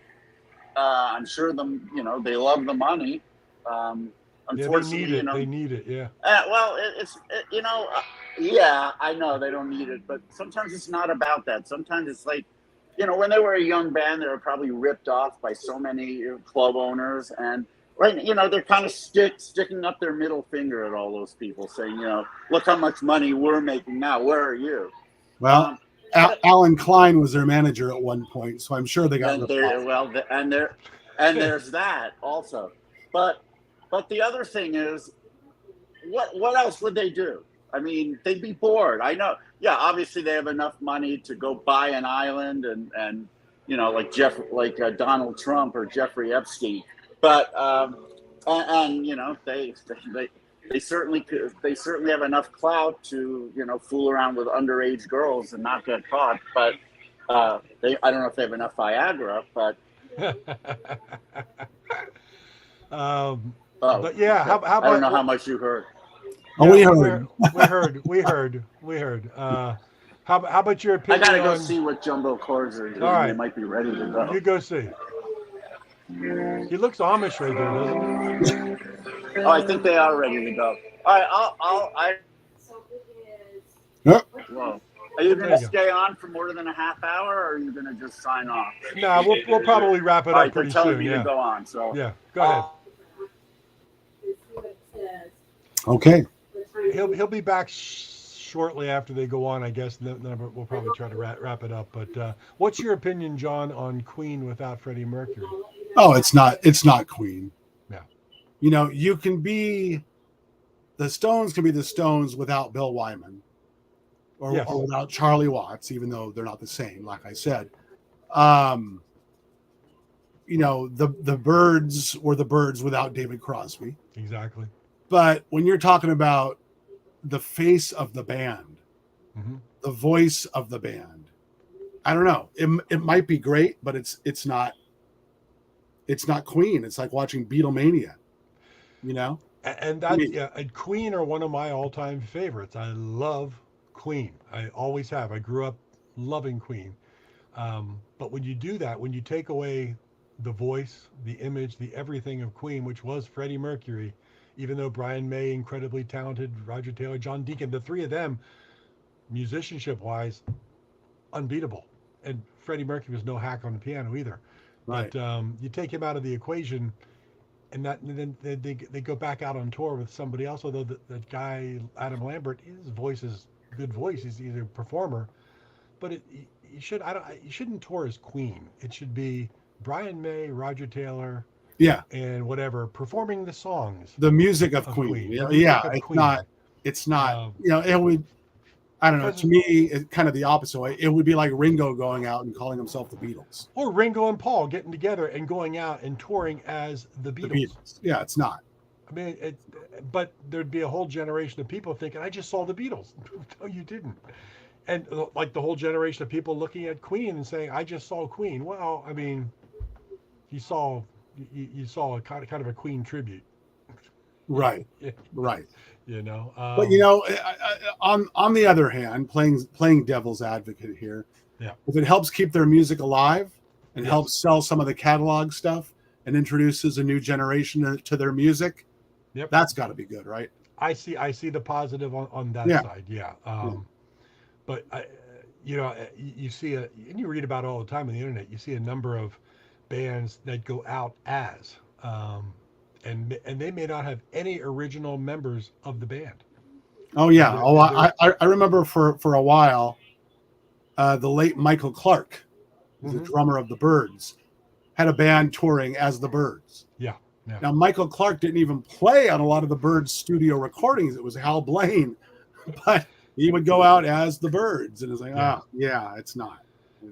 I'm sure they love the money. Unfortunately, they need it. Yeah. Yeah, I know they don't need it, but sometimes it's not about that. Sometimes it's like, when they were a young band, they were probably ripped off by so many club owners, and they're kind of sticking up their middle finger at all those people, saying, look how much money we're making now. Where are you? Well, Alan Klein was their manager at one point, so I'm sure they got and there's that also. But the other thing is, what else would they do? I mean, they'd be bored. I know. Yeah, obviously they have enough money to go buy an island and like Donald Trump or Jeffrey Epstein. But they certainly could. They certainly have enough clout to fool around with underage girls and not get caught. But I don't know if they have enough Viagra. But but yeah, how about? I don't know how much you heard. Oh, yeah, we heard. How about your opinion? I gotta go see what Jumbo Cords are doing. All right. They might be ready to go. You go see. He looks Amish right there, doesn't he? Oh, I think they are ready to go. All right, Yep. Whoa. Are you going to stay on for more than a half hour, or are you going to just sign off? No, we'll probably wrap it up pretty soon. They're telling me to go on, so. Yeah, go ahead. Okay. He'll be back shortly after they go on, I guess. And then we'll probably try to wrap it up. But what's your opinion, John, on Queen without Freddie Mercury? Oh, it's not Queen. Yeah. You can be the Stones can be the Stones without Bill Wyman or, Yes. or without Charlie Watts, even though they're not the same, like I said. You know, the Byrds were the Byrds without David Crosby. Exactly. But when you're talking about the face of the band, the voice of the band, I don't know. It might be great, but it's not Queen. It's like watching Beatlemania, you know? And that, yeah, and Queen are one of my all-time favorites. I love Queen. I always have. I grew up loving Queen. But when you do that, when you take away the voice, the image, the everything of Queen, which was Freddie Mercury, even though Brian May, incredibly talented, Roger Taylor, John Deacon, the three of them, musicianship-wise, unbeatable. And Freddie Mercury was no hack on the piano either. Right. But you take him out of the equation, and then they go back out on tour with somebody else. Although that guy Adam Lambert, his voice is good voice. He's a performer, but you shouldn't tour as Queen. It should be Brian May, Roger Taylor, Yeah. and whatever performing the songs. The music of Queen. Queen. Yeah, The music yeah, of it's Queen. not. It's not. You know, it would. I don't know. To me, it's kind of the opposite way. It would be like Ringo going out and calling himself the Beatles. Or Ringo and Paul getting together and going out and touring as the Beatles. The Beatles. Yeah, it's not. I mean, but there'd be a whole generation of people thinking, I just saw the Beatles. No, you didn't. And like the whole generation of people looking at Queen and saying, I just saw Queen. Well, I mean, you saw a kind of a Queen tribute. Right. Yeah. Right. You know, But you know, on the other hand, playing devil's advocate here, yeah, if it helps keep their music alive and Yes. helps sell some of the catalog stuff and introduces a new generation to their music, Yep. that's got to be good, right? I see the positive on that Yeah. side. Yeah. But you see and you read about it all the time on the internet. You see a number of bands that go out as, and they may not have any original members of the band. Oh yeah. They're- Oh, I remember for a while, the late Michael Clark, the drummer of the Byrds, had a band touring as the Byrds. Yeah. Yeah. Now Michael Clark didn't even play on a lot of the Byrds studio recordings. It was Hal Blaine, but he would go out as the Byrds, and it's like, it's not.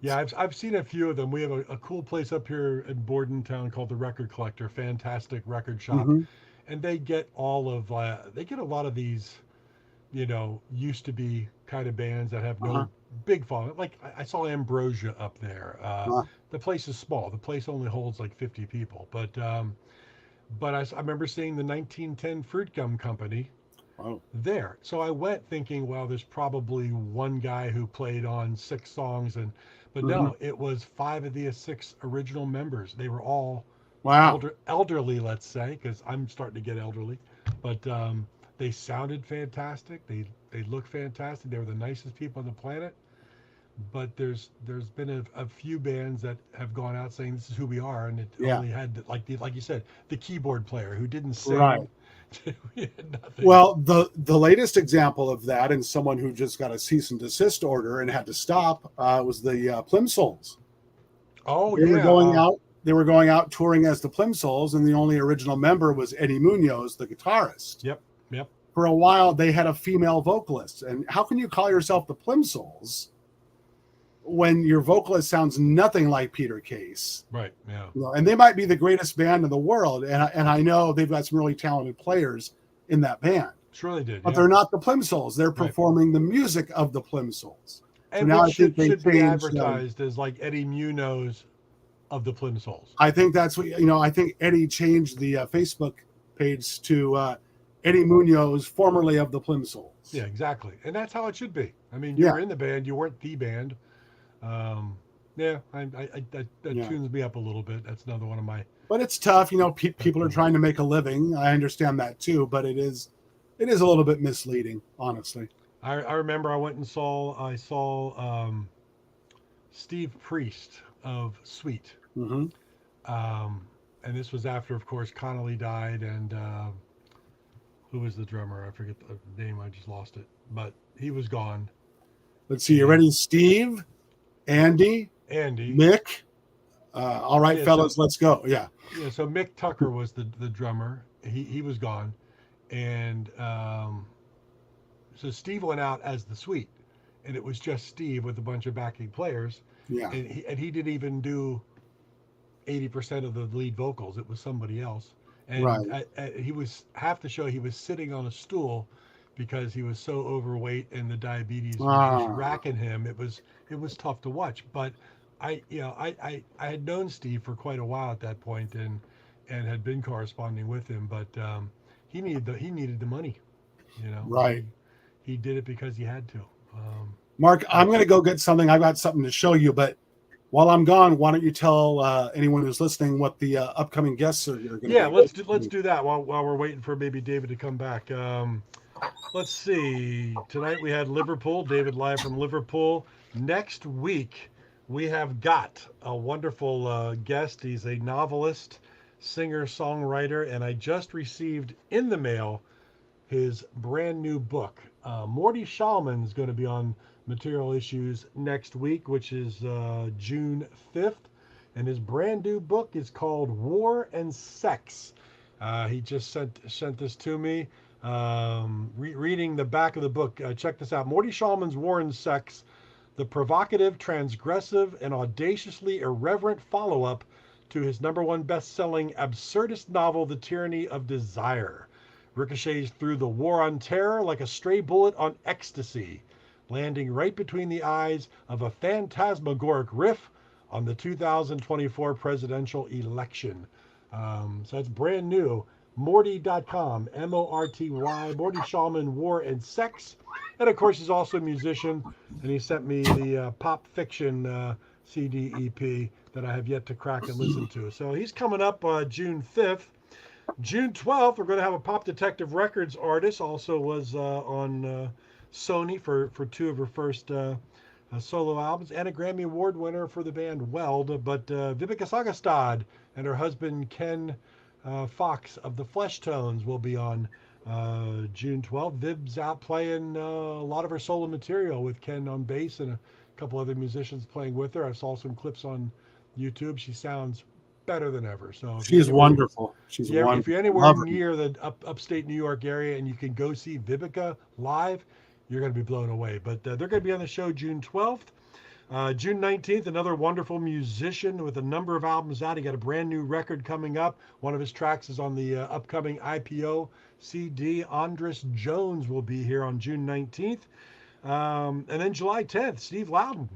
Yeah, I've seen a few of them. We have a cool place up here in Bordentown called the Record Collector, fantastic record shop, and they get a lot of these, you know, used to be kind of bands that have no big following. Like I saw Ambrosia up there. The place is small. The place only holds like 50 people, but I remember seeing the 1910 Fruit Gum Company. Wow. There. So I went thinking, well, there's probably one guy who played on 6 songs, but no, it was 5 of the 6 original members. They were all elderly, let's say, because I'm starting to get elderly. But they sounded fantastic. They looked fantastic. They were the nicest people on the planet. But there's been a few bands that have gone out saying this is who we are, and it only had like you said, the keyboard player who didn't sing. Right. Nothing. Well, the latest example of that, and someone who just got a cease and desist order and had to stop, was the Plimsolls. Oh, They yeah. were going out. They were going out touring as the Plimsolls, and the only original member was Eddie Munoz, the guitarist. Yep. For a while, they had a female vocalist, and how can you call yourself the Plimsolls when your vocalist sounds nothing like Peter Case? Right. Yeah. You know, and they might be the greatest band in the world, and I know they've got some really talented players in that band. Sure, they did. But yeah. they're not the Plimsolls. They're performing the music of the Plimsolls. And now which I think should they be changed, advertised as like Eddie Munoz of the Plimsolls. I think that's what, I think Eddie changed the Facebook page to Eddie Munoz, formerly of the Plimsolls. Yeah, exactly. And that's how it should be. I mean, you were in the band. You weren't the band. That tunes me up a little bit. That's another one of my... But it's tough. People are trying to make a living. I understand that too, but it is a little bit misleading, honestly. I remember I went and saw Steve Priest of Sweet. Mm-hmm. And this was after, of course, Connolly died, and who was the drummer? I forget the name. I just lost it. But he was gone. Let's see. You ready? Steve, Andy, Mick. All right, fellas, let's go. Yeah. Yeah. So Mick Tucker was the drummer. He was gone, and so Steve went out as the suite, and it was just Steve with a bunch of backing players, Yeah. and he didn't even do 80% of the lead vocals. It was somebody else, and Right. he was half the show he was sitting on a stool because he was so overweight and the diabetes was just Ah. racking him. It was tough to watch, but I had known Steve for quite a while at that point, and had been corresponding with him, but he needed the money, you know. Right. He did it because he had to. Mark, I'm going to go get something. I've got something to show you, but while I'm gone, why don't you tell anyone who's listening what the upcoming guests are going to be? Yeah, let's do that while we're waiting for maybe David to come back. Let's see. Tonight we had Liverpool. David live from Liverpool. Next week we have got a wonderful guest. He's a novelist, singer, songwriter, and I just received in the mail his brand new book. Morty Shallman is going to be on Material Issues next week, which is June 5th. And his brand new book is called War and Sex. He just sent this to me. Reading the back of the book, check this out. Morty Shallman's War and Sex, the provocative, transgressive, and audaciously irreverent follow-up to his #1 best-selling absurdist novel, The Tyranny of Desire. Ricochets through the war on terror like a stray bullet on ecstasy, landing right between the eyes of a phantasmagoric riff on the 2024 presidential election. So it's brand new. Morty.com, Morty, Morty Shallman, War and Sex. And of course, he's also a musician, and he sent me the Pop Fiction CD EP that I have yet to crack and listen to. So he's coming up June 5th. June 12th, we're going to have a Pop Detective Records artist, also was on Sony for 2 of her first solo albums, and a Grammy Award winner for the band Weld. But Vivica Sagastad and her husband Ken Fox of the Flesh Tones will be on June 12th. Viv's out playing a lot of her solo material with Ken on bass and a couple other musicians playing with her. I saw some clips on YouTube. She sounds better than ever. So she's wonderful. She's wonderful. If you're anywhere near the upstate New York area and you can go see Vivica live, you're going to be blown away. But they're going to be on the show June 12th. June 19th, another wonderful musician with a number of albums out. He got a brand new record coming up. One of his tracks is on the upcoming IPO CD. Andres Jones will be here on June 19th. And then July 10th, Steve Loudon.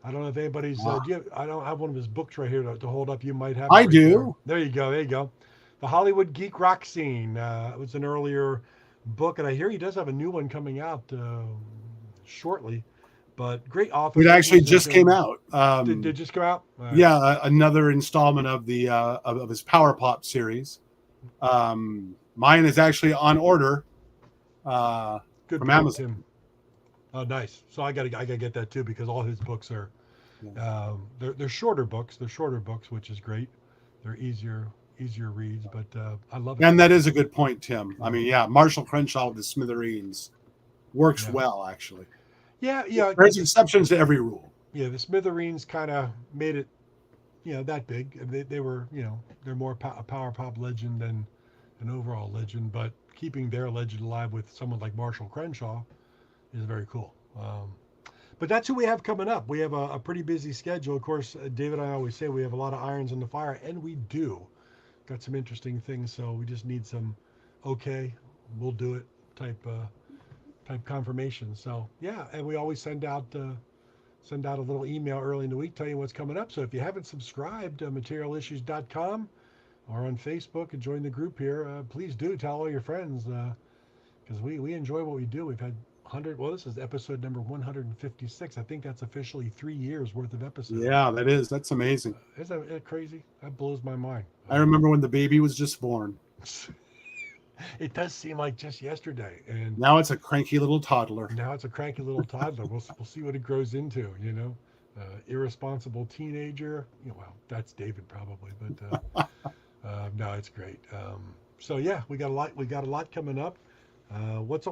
I don't know if anybody's. I don't have one of his books right here to hold up. You might have. I do. There you go. There you go. The Hollywood Geek Rock Scene. It was an earlier book, and I hear he does have a new one coming out shortly. But great author. It actually just came out. Did it just come out? Yeah, another installment of the of his Power Pop series. Mine is actually on order. Good from Amazon. Tim. Oh, nice. So I gotta get that too, because all his books are they're shorter books. They're shorter books, which is great. They're easier reads, but I love it. And that is a good point, Tim. I mean, yeah, Marshall Crenshaw with the Smithereens works well, actually. Yeah. There's exceptions to every rule. Yeah, the Smithereens kind of made it, that big. They were, they're more a power pop legend than an overall legend, but keeping their legend alive with someone like Marshall Crenshaw is very cool. But that's who we have coming up. We have a pretty busy schedule. Of course, David and I always say we have a lot of irons in the fire, and we do. Got some interesting things, so we just need some okay, we'll do it type confirmation. So yeah, and we always send out a little email early in the week telling you what's coming up. So if you haven't subscribed to materialissues.com or on Facebook and join the group here, please do tell all your friends, because we enjoy what we do. We've had this is episode number 156. I think that's officially 3 years worth of episodes. Yeah, that's amazing. Isn't that crazy? That blows my mind. I remember when the baby was just born. It does seem like just yesterday, and now it's a cranky little toddler. We'll see what it grows into. Irresponsible teenager. Well, that's David probably, but no, it's great. So yeah, we got a lot coming up. What's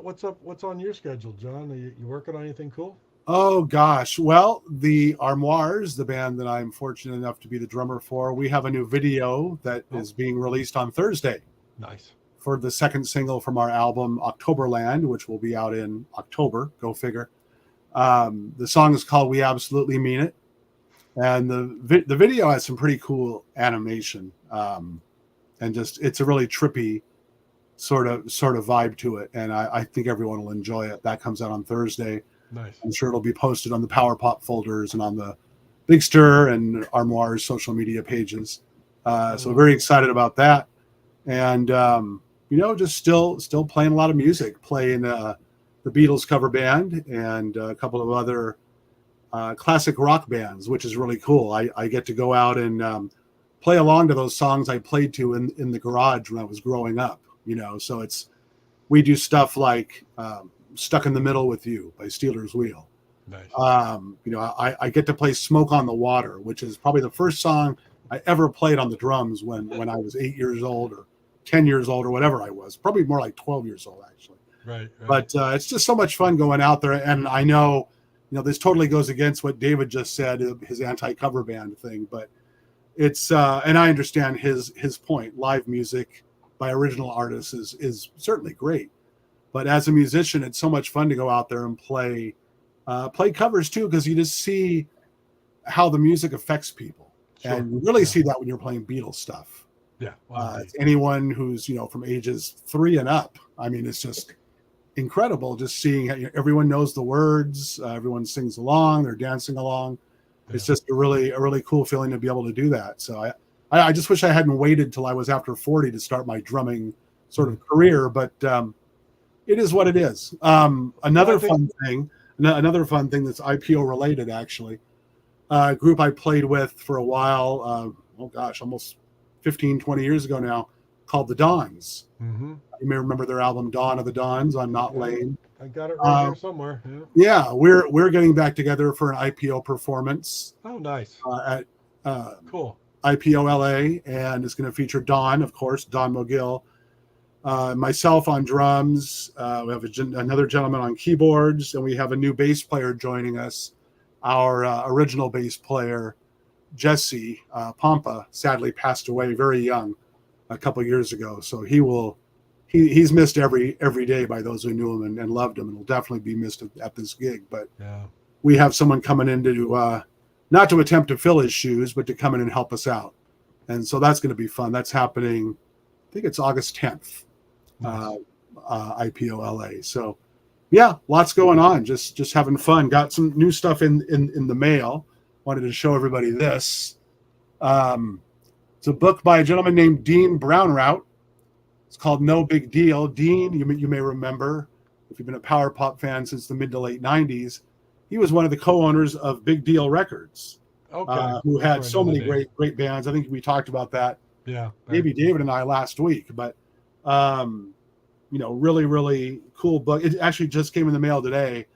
on your schedule, John? Are you working on anything cool? Oh gosh, well, the Armoires, the band that I'm fortunate enough to be the drummer for, we have a new video that is being released on Thursday. Nice. for the second single from our album Octoberland, which will be out in October. Go figure. The song is called "We Absolutely Mean It," and the video has some pretty cool animation, and just it's a really trippy sort of vibe to it, and I think everyone will enjoy it. That comes out on Thursday. Nice. I'm sure it'll be posted on the Power Pop folders and on the Big Stir and Armoire's social media pages. So very excited about that, and just still playing a lot of music, playing the Beatles cover band and a couple of other classic rock bands, which is really cool. I get to go out and play along to those songs I played to in the garage when I was growing up. So we do stuff like "Stuck in the Middle with You" by Steelers Wheel. Nice. I get to play "Smoke on the Water," which is probably the first song I ever played on the drums when I was 8 years old or 10 years old or whatever I was. Probably more like 12 years old, actually. Right. But it's just so much fun going out there. And I know, this totally goes against what David just said, his anti-cover band thing. But it's, and I understand his point. Live music by original artists is certainly great. But as a musician, it's so much fun to go out there and play covers too, because you just see how the music affects people. Sure. And you really see that when you're playing Beatles stuff. Yeah. Anyone who's, from ages 3 and up, I mean, it's just incredible just seeing how everyone knows the words, everyone sings along, they're dancing along. Yeah. It's just a really cool feeling to be able to do that. So I just wish I hadn't waited till I was after 40 to start my drumming sort of career, but it is what it is. Another fun thing that's IPO related, actually. A group I played with for a while, almost 15, 20 years ago now, called the Dons. Mm-hmm. You may remember their album Dawn of the Dons on Not Lane. I got it right here somewhere. Yeah, we're getting back together for an IPO performance. Oh, nice. At cool. IPO LA, and it's going to feature Don, of course, Don Mogill, myself on drums. We have another gentleman on keyboards, and we have a new bass player joining us. Our original bass player, Jesse Pompa, sadly passed away very young a couple years ago. So he's missed every day by those who knew him and loved him, and will definitely be missed at this gig. But we have someone coming in to not to attempt to fill his shoes, but to come in and help us out. And so that's going to be fun. That's happening, I think it's August 10th, IPO LA. So yeah, lots going on. Just having fun. Got some new stuff in the mail. Wanted to show everybody this. It's a book by a gentleman named Dean Brownrout. It's called No Big Deal. Dean, you may remember, if you've been a Power Pop fan since the mid to late 90s, he was one of the co-owners of Big Deal Records, who had so many great bands. I think we talked about that. Yeah. Maybe David and I last week, but really, really cool book. It actually just came in the mail today.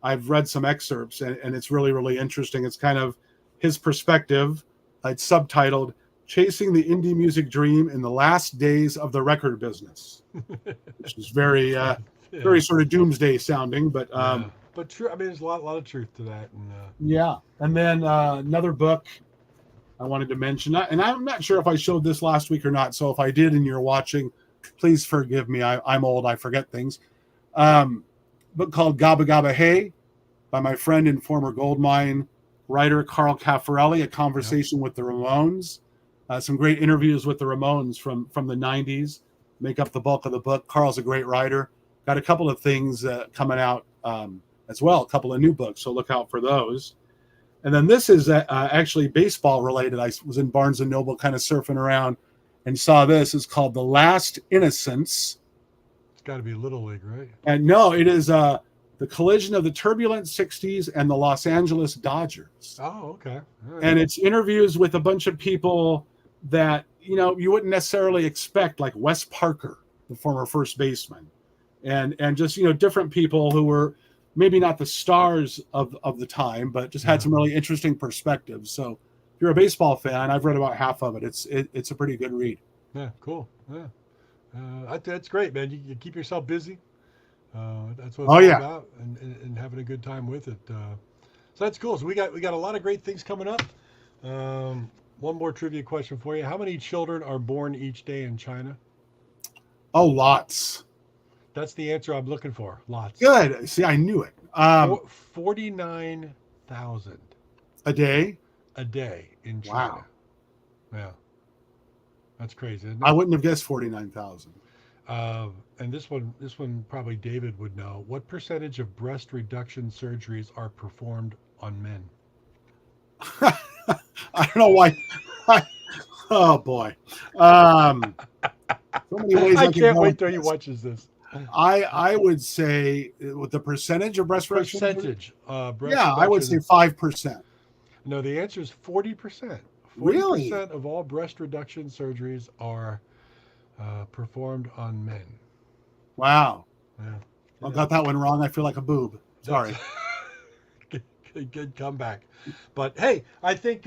I've read some excerpts, and it's really, really interesting. It's kind of his perspective. It's subtitled "Chasing the Indie Music Dream in the Last Days of the Record Business," which is very sort of doomsday sounding, but true. I mean, there's a lot of truth to that. And then another book I wanted to mention, and I'm not sure if I showed this last week or not. So if I did, and you're watching, please forgive me. I'm old. I forget things. Book called Gabba Gabba Hey by my friend and former Goldmine writer Carl Caffarelli, a conversation with the Ramones. Some great interviews with the Ramones from the 90s make up the bulk of the book. Carl's a great writer. Got a couple of things coming out as well, a couple of new books, so look out for those. And then this is actually baseball related. I was in Barnes & Noble kind of surfing around and saw this. It's called The Last Innocents. It's got to be Little League, right? And no, it is the collision of the turbulent 60s and the Los Angeles Dodgers. Oh, okay. Right. And it's interviews with a bunch of people that, you wouldn't necessarily expect, like Wes Parker, the former first baseman, and just, different people who were maybe not the stars of the time, but just had some really interesting perspectives. So if you're a baseball fan, I've read about half of it. It's a pretty good read. Yeah, cool. Yeah. That's great, man. You keep yourself busy. That's what it's all about, and having a good time with it. So that's cool. So we got a lot of great things coming up. One more trivia question for you. How many children are born each day in China? Oh, lots. That's the answer I'm looking for. Lots. Good. See, I knew it. 49,000 A day. a day in Wow. China. Yeah. That's crazy, isn't it? I wouldn't have guessed 49,000. And this one probably David would know. What percentage of breast reduction surgeries are performed on men? I don't know why. Oh boy. So many ways I can can't go wait with till he this. watches this. I would say with the percentage of breast reduction. Percentage. Breast Yeah, I would say reduction. 5%. No, the answer is 40%. 40% Really? of all breast reduction surgeries are performed on men. Wow. Yeah. I got that one wrong. I feel like a boob. Sorry. Good comeback. But hey, I think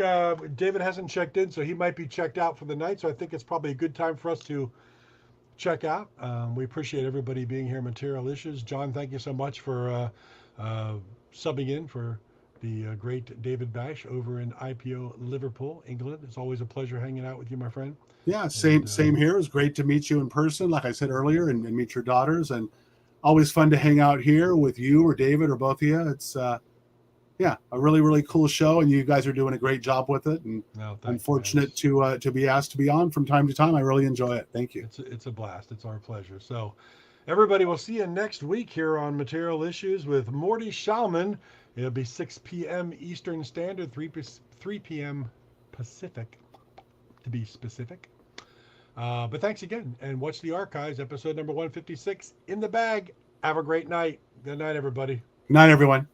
David hasn't checked in, so he might be checked out for the night. So I think it's probably a good time for us to check out. We appreciate everybody being here. Material Issues. John, thank you so much for subbing in for the great David Bash over in IPO Liverpool, England. It's always a pleasure hanging out with you, my friend. Yeah, same here. It was great to meet you in person, like I said earlier, and meet your daughters. And always fun to hang out here with you or David or both of you. It's yeah, a really, really cool show, and you guys are doing a great job with it. And I'm fortunate to be asked to be on from time to time. I really enjoy it. Thank you. It's a blast. It's our pleasure. So, everybody, we'll see you next week here on Material Issues with Morty Shalman. It'll be 6 p.m. Eastern Standard, 3 p.m. Pacific, to be specific. But thanks again, and watch the archives. Episode number 156 in the bag. Have a great night. Good night, everybody. Good night, everyone.